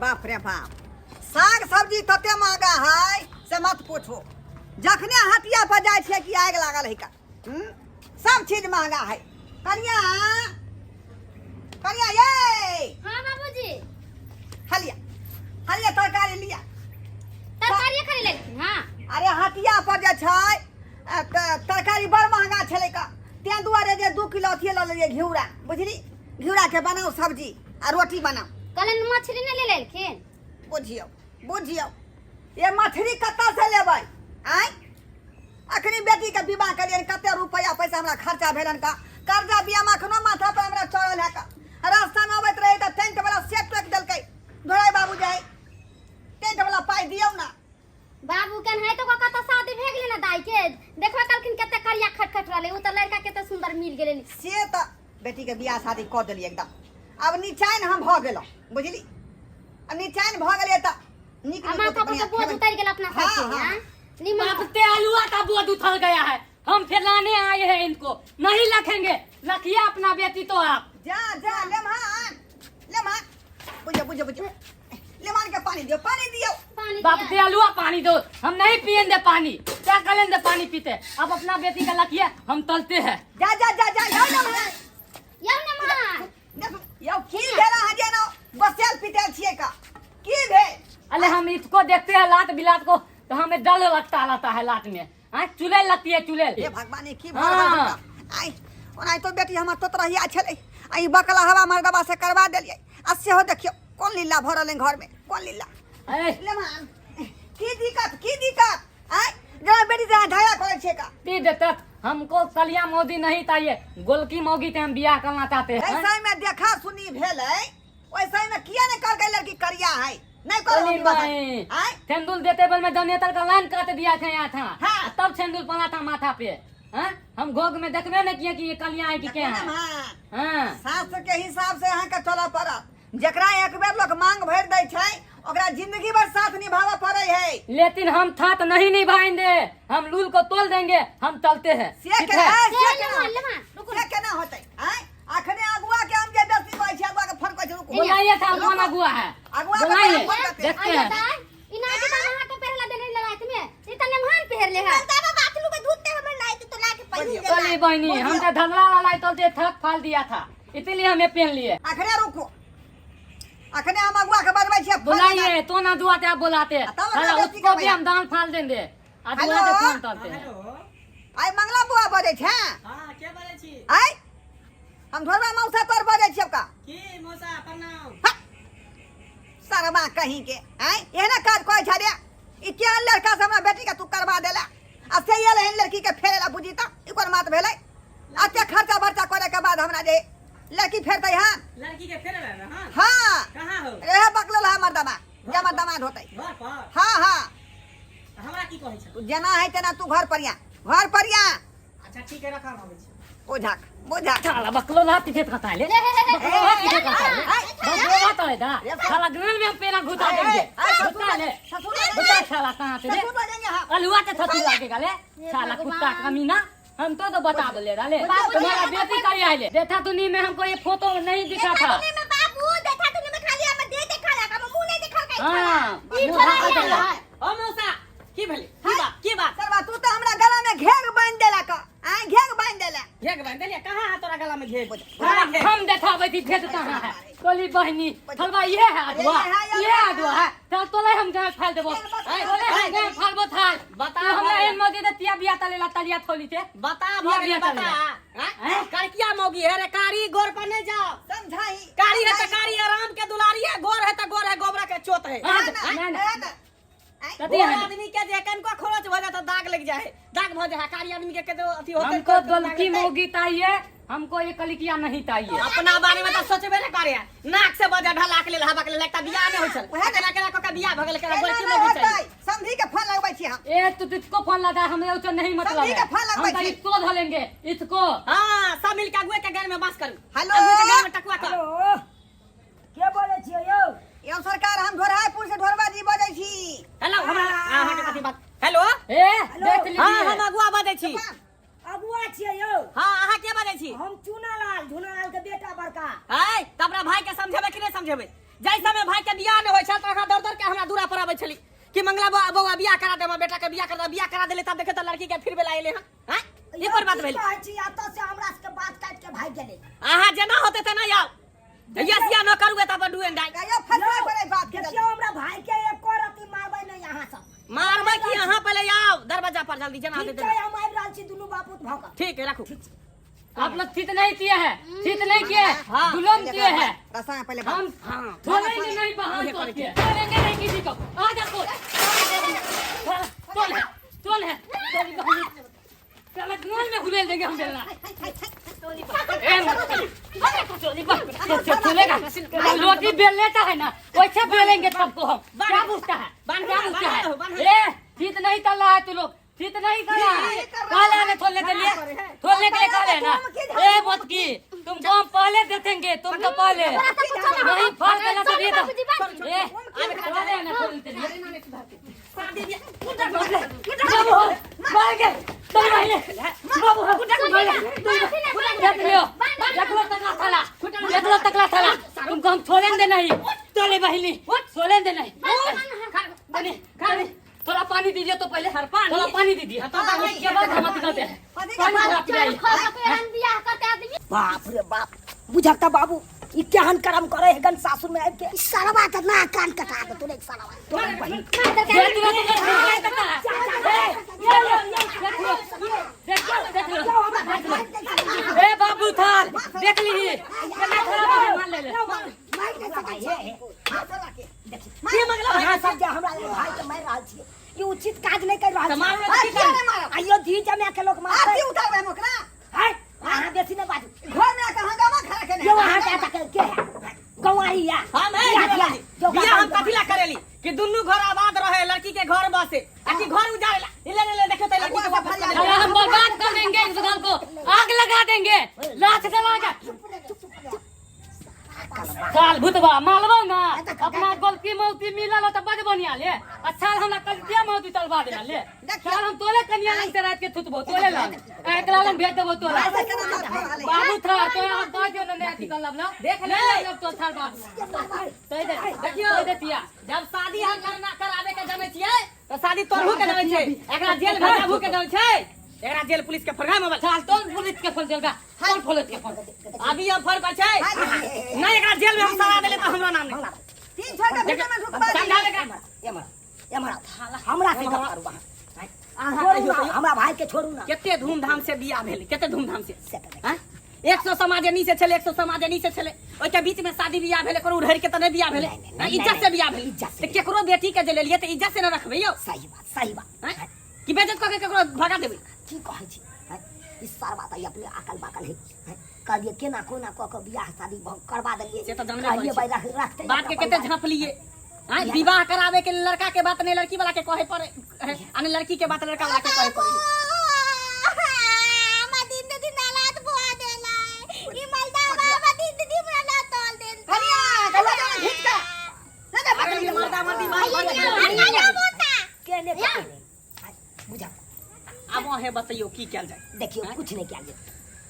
बाप रे बाप, साग सब्जी तते महंगा है से मत पूछो। जखने हटिया पर जाए छे कि आग लागल है का, सब चीज महंगा है। कनिया कनिया ये हाँ बाबूजी, हलिया हलिया तरकारी लिया। तरकारी खरीद लेती। हाँ अरे हटिया पर जे छै तरकारी बड़ महंगा छले का, ते दुआरे जे 2 किलो अथी ल लेलिए घिउरा, बुझली? घिउरा के बनाओ सब्जी आ रोटी बनाओ। कल मछली नहीं ले लेलखिन। बुझियो बुझियो, ये मछली कत्ता से लेबै? आय अखनी बेटी के विवाह करियन, कते रुपया पैसा हमरा खर्चा भेलन का, कर्जा बिया में अखनो माथा पर हमरा चढ़ल है का। रास्ता में अबैत रहे त टेंट वाला सेट टोक देलकै, धोराई बाबू जाय टेंट वाला पाई दियौ ना। बाबू कन है तो कत शादी भे गेलै ना दाई के, देखो कलखिन कते करिया खटखट रहले, उ त लड़का कते सुंदर मिल गेलै। से त बेटी के बियाह शादी क देली एकदम। अब निचाइन हम भ गेलो, बुझली? अब निचाइन भ गेलै त निक माथा पर बोझ उतर गेल अपना सर से। हां निमते आलूआ का बोझ उतर गया है, हम फिर लाने आए हैं इनको, नहीं रखेंगे। रखिए अपना बेटी तो आप। जा जा लेमान बुझो बुझो बुझो, लेमान के पानी दियो, पानी दियो। बाप दे आलूआ पानी दो, हम नहीं पियेंगे पानी, क्या करेंगे पानी पीते। अब अपना बेटी का रखिए, हम तलते हैं। जा जा जा जा यो लेमान यौ यो की भेला है जेनो बसेल पिटेल छिए का, की भेल? अरे हम इसको देखते हैं लात बिलात को तो हमें डर लगता है लात में। चुड़ैल लगती है चुड़ैल। हे भगवान की भर आई ओनाई तो बेटी हमर तो रहिया छले, आई बकला हवा मर्दबा से करवा देलिए। असे हो देखियो कौन लीला भरल है घर में, कौन लीला। लेमान की दिक्कत आई जरा बेटी से झगड़ा करे छे का। ती देते हमको कलिया मोदी नहीं चाहिए, गोलकी मोगी से हम बियाह करना चाहते हैं। ऐसा में देखा सुनी भेल है, वैसे में किया ने कर गई लड़की करिया है नहीं करो। सेंदूल देते बल में जनरेटर का लाइन काट दिया था यहाँ था। हाँ। तब सेंदूल पड़ा था माथा पे। हम घोग में देखबे नहीं किए कि ये कलिया है कि क्या है। हाँ। शास्त्र के हिसाब से यहाँ का चला पड़ा, जकरा एक बेर लोग मांग भर दे छै ओकरा जिंदगी भर साथ निभावा पड़े है। लेकिन हम था तो नहीं निभाएंगे, हम लूल को तोल देंगे, हम चलते हैं। से केना होतै? अखने अगुआ के हम जे बेसी कहै छी, अगुआ के फोन कहै छी रुको। बुलाइए था कौन अगुआ है, अगुआ बुलाइए के देखते हैं। इना के बाबा के पहला देने लगात में इतने महान पहर ले है। तब बाथलू के दूध ते हमर लाई तो ला के पहिन दे। चली बहनी, हम तो धनला वाला तोलते थक फाल दिया था, इसलिए हमें पहन लिए। अखने रुको, अखने हम अगुआ के बनबै छी। बुलाइए तो ना दुआते आप बुलाते, उसको भी हम दान फाल देंगे। अगुआ के फोन करते हैं। आई मंगला बुआ बजै छै। हां के बोलै छी? आई हम धोरबा मौसा तोर बजै छियै का? की मौसा प्रणाम। सरबा कहीं के आई एहना काज कोइ छाड़े ई क्या लड़का से हमरा बेटी के तू करवा देला, आ से ये लहन लड़की के फेरेला बुझी त इकोर मात भेलै। अच्छा खर्चा बर्चा करे के बाद हमरा जे लड़की फेरतै। हां लड़की के फेरे रहे हां। हां कहां हो? रहे बकलल हमर दमा जमा दामाद होतै। घर पर? हां हां हमरा की कहै छ? तू जना है तेना तू घर पर या। अच्छा ठीक है, रखा आबै छी। बोझा साला बकलो लाती फेंक खाता है ले, बकलो लाती फेंक खाता है, बकलो लाता है दा, साला ग्रान में हम पेना घुसा देंगे, घुसा ले, घुसा साला कहाँ से ले, अलुआ के थथू लागेगा ले, साला कुत्ता कमीना, हम तो बता दे डाले, तुम्हारा बेटी का ये ले, देखा तूने में हमको ये फोटो नहीं दिखा था, बाबू देखा तूने में खाली हम दे देखा लगा, मुंह नहीं दिखा के। हाँ, ओ मौसा की भेले? की बात? सरवा तू तो हमरा गला में घेग बांध देला का, घेग बांध देला। घेग बांध देलिए, कहां है तोरा गला में घेग? हम देखा बैठी भेज कहाँ है, कोली बहनी, हलवा ये है अदुआ है, तो तोले हम गाँव फाल देबो, तोले हम गाँव फालबो थाल, बता हमरा एन मोदी दे तिया बिया तले ला तलिया थोली थे, बता भगे बता। हैं? करकिया मौगी है रे, कारी गोर पर नहीं जाओ। समझाई कारी है तो कारी है, राम के दुलारी है, गोर है तो गोर है, गोबरा के चोत है। गोर आदमी के जे कनको खरोच भ जाए तो दाग लग जाए, दाग भ जाए। कारी आदमी के तो अथी होते। हमको गलती मोगी चाहिए, हमको ये कलिकिया नहीं चाहिए। अपना बारे में तो सोचबे न करे, नाक से बजा ढला के ले हवा के ले लगता बियाह में होय छल। केना को बियाह भ गेल, केना गलती मोगी चाहिए। समझी के फोन लगबै छी हम। ए तू तुझको फोन लगा, हमें उसे नहीं मतलब है, हम तो इसको धोलेंगे इसको। हां सब मिल के अगुए के घर में बास करू। हेलो अगुए के घर में टकुआ कर। के बोलै छियै यौ? यौ सरकार हम ढोरहापुर से ढोरबा जी बजै छी। हेलो हमरा अहाँ के कथि बात? हेलो ए देख लीजिए, हां हम अगुआ बजै छी। अगुआ छियै यौ? हां अहाँ के बजै छी? हम चुनालाल के बेटा बड़का। है त अपना भाई के समझेबे कि नहीं समझेबे? जैसा में भाई के बियाह न होय छल आवे छली कि मंगला बउआ बियाह करा दे, बेटा के बियाह करा देले तब देखे त लड़की के फिर बेला एले हैं ये पर बात भेल आता से हमरा के बात काट के भाग गेले। आहा जना होते त ना आओ यसिया न करूए तब डुएन डाई ये फसला करे बात के देखियो हमरा भाई के एक रति मारबै न यहाँ सब मारबै कि यहाँ पहले आओ दरवाजा पर जल्दी जना दे ठीक है हम आइब रहल छी दुनू बापूत भौंक। ठीक है रखो आप लोग चित नहीं किए हैं, चित नहीं किए हाँ। जुलम किए हैं। रसा पहले हम हां छोड़ेंगे नहीं बहान करके, छोड़ेंगे नहीं किसी को। आ जा तो चल है चल ग्राउंड में घुले देंगे हम बेलना चलेगा। रोटी बेल लेता है ना वैसे बेलेंगे सबको हम। क्या पूछता है क्या पूछता है? चित नहीं कर रहा है तू लोग, चित नहीं कर रहा है। काले आने छोड़ने के लिए काले है ना। ए मत की तुमको हम पहले देखेंगे, तुमको पहले नहीं फल देना तो दे दो। ए काले आने छोड़ने के लिए मार के तुम मारे बाबू देख लो तकला थाला तुमको हम छोड़ेंगे नहीं। तोले बहिनी छोड़ेंगे नहीं। थोड़ा पानी दीजिए तो पहले थोड़ा पानी दीजिए उसके बाद हम दिखाते हैं पानी। बाप रे बाप बुझाता बाबू ई केहन कर्म करे है गन सासुर में आब के सारा बात ना कान कटा दे तूने साला तोरे बहिन ए बाबू थाल देख लीजिए मान ले ये मंगला हां सब जे हमरा भाई के मार रहल छी ई उचित काज नहीं कर रहल छी। आइयो धी जमे के लोग मार आती उतार में मोकरा है हां बेसी न बाजू घर में आके हंगामा खड़ा के जो वहां जाता के है गवाही या हम बियाह हम कथिला करेली कि दुन्नु घर आबाद रहे, लड़की के घर बसे आ कि घर उजाड़ेला ले देखे त लड़की के वापस ले अरे हम बर्बाद कर देंगे इस घर को, आग लगा देंगे, लाश जलाएगा। साल भूतवा मालबो ना अपना गलती मौती मिलल तो बज बनिया ले। अच्छा हमरा कलतिया मौती तलवा देना ले। साल हम तोले कन्या लंग से रात के थुतबो तोले लंग एकला लंग भेज देबो तोला बाबू था तो हम कह दियो ना नहीं निकल लब ना देख ले जब तो थाल बाबू तो दे देखियो दे दिया। जब शादी हम करना करावे के जाने छियै तो शादी तोरहु के जाने छै, एकरा जेल भेजाबू के जाने छै, एकरा जेल पुलिस के फरगा मोबाइल साल तो पुलिस के फोन देगा कौन फोन के फोन अभी हम फर्क छै नहीं। एकरा जेल में हम सजा देले तो हमरा नाम नहीं तीन छोड़ के भीतर में रुकवा समझा देगा हमरा से करू वहां हमरा भाई के छोड़ू ना। केते धूमधाम से बियाह भेल, केते धूमधाम से हैं 100 समाजे नीचे छले 100 समाजे नीचे छले ओइ के बीच में शादी बियाह भेले करू उधर के त नहीं बियाह भेले इज्जत से बियाह भेल। त केकरो बेटी के जे लेलिए त इज्जत से न रखबै यौ। सही बात हैं कि बेइज्जत क के केकरो भगा देबै की कहै छी इस सार बात आई अपने अकल बाकल है कहलिए केना कोना क के बियाह शादी करवा देलिए से त जानबे कहलिए भाई करै रखते बात के केते झाँप लिए हैं। विवाह करावे के लड़का के बात नहीं लड़की वाला के कहे पड़े अने लड़की के बात लड़का वाला के कहे पड़े। बुझा अब है बताइयो की कैल जाए। देखियो कुछ नहीं किया जाए।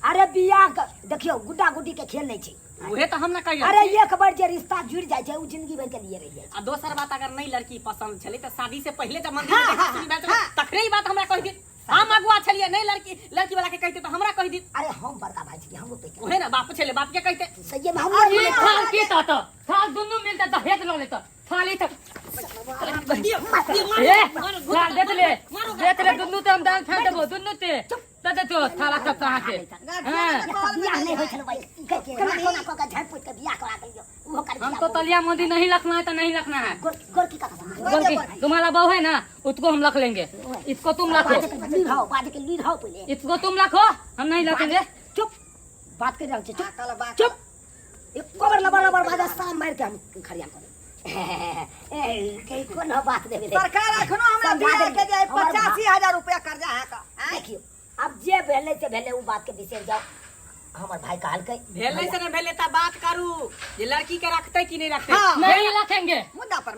अरे बियाह देखियो गुड्डा गुड्डी के खेल नहीं छै। उहे त हम न कहियो। अरे एक बार जे रिश्ता जुड़ जाय छै उ जिंदगी भर के लिए रह जाय छै। आ दोसर बात अगर नहीं लड़की पसंद छले त शादी से पहले जब मंदिर में देखा सुनी बात तखरे ही बात हमरा कह दी। हम अगुआ छलिए नहीं लड़की वाला के कहते तो हमरा कह दी। अरे हम बड़का भाई छी हमरो पे ओहे ना बाप छले बाप के कहते सही में हम ये थाल की ता थाल दुनु मिलता दहेज लो लेता थाली तक ए देख ले दुनु तो हम दाल खा देबो दुनु ते तते तो थाला सब कहां के हां बियाह नहीं होय छल भाई केना कोना क के झाड़ पुत के बियाह करा देलियो उहो कर हम तो तलिया मोदी नहीं रखना है तो नहीं रखना है। गोर की कथा तुम्हारा बहू है ना उसको हम रख लेंगे, इसको तुम रखो बाद के लीड हो पहले इसको तुम रखो हम नहीं रखेंगे। चुप बात कर रहा चुप चुप एक कबर लबर बाजा शाम मार के हम खड़िया कर ए कोन बात देबे सरकार अखनो हमरा बियाह के जाय 85,000 रुपया कर्जा है का। देखियो अब जे भेले से भेले उ बात के बिसर जाओ। हमर भाई कहल के भेले से न भेले त बात करू जे लड़की के रखते कि नहीं रखते। नहीं रखेंगे मुद्दा पर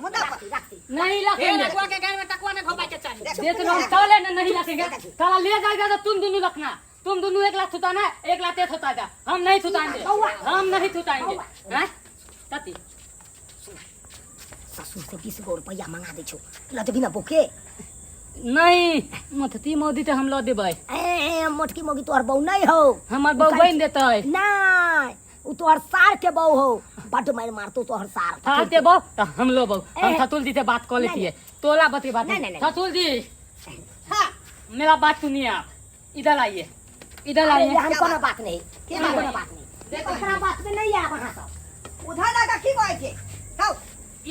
रखती नहीं हे रखेंगे। लड़का के घर में टकवा ने घोपा के चाहिए। ये तो हम साले नहीं रखेंगे। साला ले जाएगा तो तुम दोनों रखना, तुम दोनों एक लाख छुटाना एक लाख ते छुटा जा, हम नहीं छुटाएंगे, हम नहीं छुटाएंगे। हैं तती ससुर से 20 गो रुपया मंगा दे छो ल देबी ना बोके नहीं मथती मोदी तो हम लो देबै ए मोटकी मोगी तोहर बहू नहीं हो हमर बहू बन देतै नहीं उ तोहर सार के बहू हो बड मार मारतो तोहर सार हाँ ते बहू तो हम लो बहू हम ए, थतुल जी से बात कर लेती है तोला बती बात नहीं, नहीं, नहीं। थतुल जी हाँ मेरा बात सुनिए आप इधर आइए इधर अरे आइए हमको ना बात नहीं क्या हमको बात ना है? बात नहीं ओकरा बात में नहीं आ वहां सब उधर लगा की कहै छै खाओ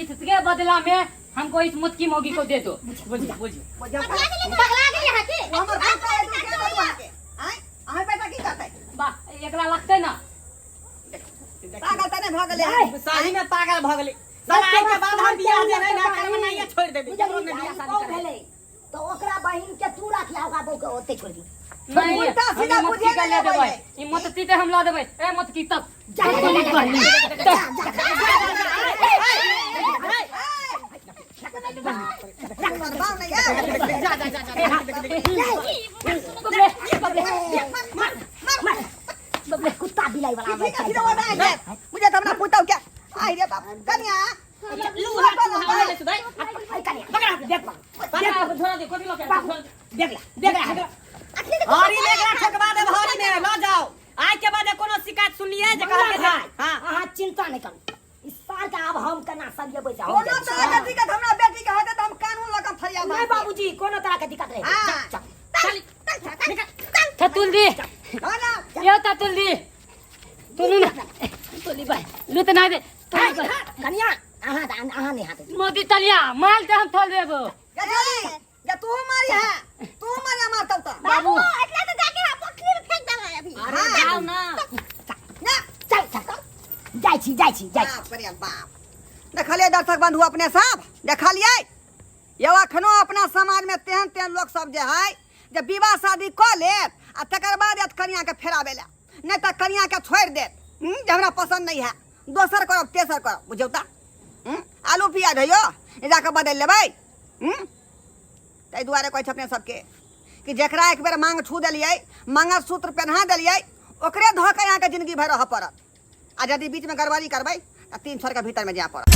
इसके बदला में हमको इस मुतकी मोगी को दे दो बोलिए बोलिए बुझियो पगला गेल है कि हमर पैसा है दूसरे बड़ुआ के आय अहाँ पैसा की करतै बा एकरा लगते ना पागल तने भ गेलै शादी में पागल भ गेलै सगाई के बाद हम बियाह जे नहीं ना करब नहीं ये छोड़ देबी बुझलिए ककरो ने बियाह शादी कौन करे भेलै तो ओकरा बहिन के तू रख ला होगा बहू के ओते छोड़ दी नहीं उल्टा सीधा हम बुझे मुतकी का नहीं ले देबै लेबै। ई मुतकी ते हम ला देबै ए मुतकी तब जा जा बाव नहीं है बबले कुत्ता बिलाई वाला किसी का सीधा वाला है मुझे तो अपना पूछता क्या आई रे बाप कन्या लू हाथ ले सुदाई आई कने देख बाबा धोरा दे कोती लोग देख ला हरी लेकरा ठकवा दे हरी में ल जाओ आज के बाद कोनो शिकायत सुनिए जे कह के जाए हां हां चिंता नहीं करू इस साल का अब हम कना सब ये पैसा कोनो तरह के दिक्कत हमरा बेटी के होते तो हम कानून लगा फरिया नहीं बाबूजी कोनो तरह के दिक्कत नहीं हां थतुल जी हो ना यो थतुल जी तुनु ना तुली भाई लुत ना दे कन्या आहा नहीं हाथ मोदी तलिया माल ते हम थोल देबो या तू मारी है तू मारी मारता तो बाबू એટલે તો जाके आप पोखरी में फेंक देला अभी अरे जाओ ना ना चल चल जाई छी बाप रे बाप देखलिए दर्शक बंधु अपने सब देखलिए ये अखनो अपना समाज में तेहन लोग सब जे है जब विवाह शादी क ले आ तकर बाद याद कन्या के फेराबे ला नहीं तो कन्या के छोड़ दे जे हमरा पसंद नहीं है दोसर करब तेसर करब बुझौ ता आलू प्याज है यो जाके बदल लेबै ताहि दुआरे कहै छै अपने सबके कि जेकरा एक बेर मांग छू देलियै मंगलसूत्र पहना देलियै ओकरे धऽ के अहाँके जिंदगी भर रहऽ पड़त आ यदि बीच में गड़बड़ी करबै तऽ 3 साल के भीतर में जाय पड़त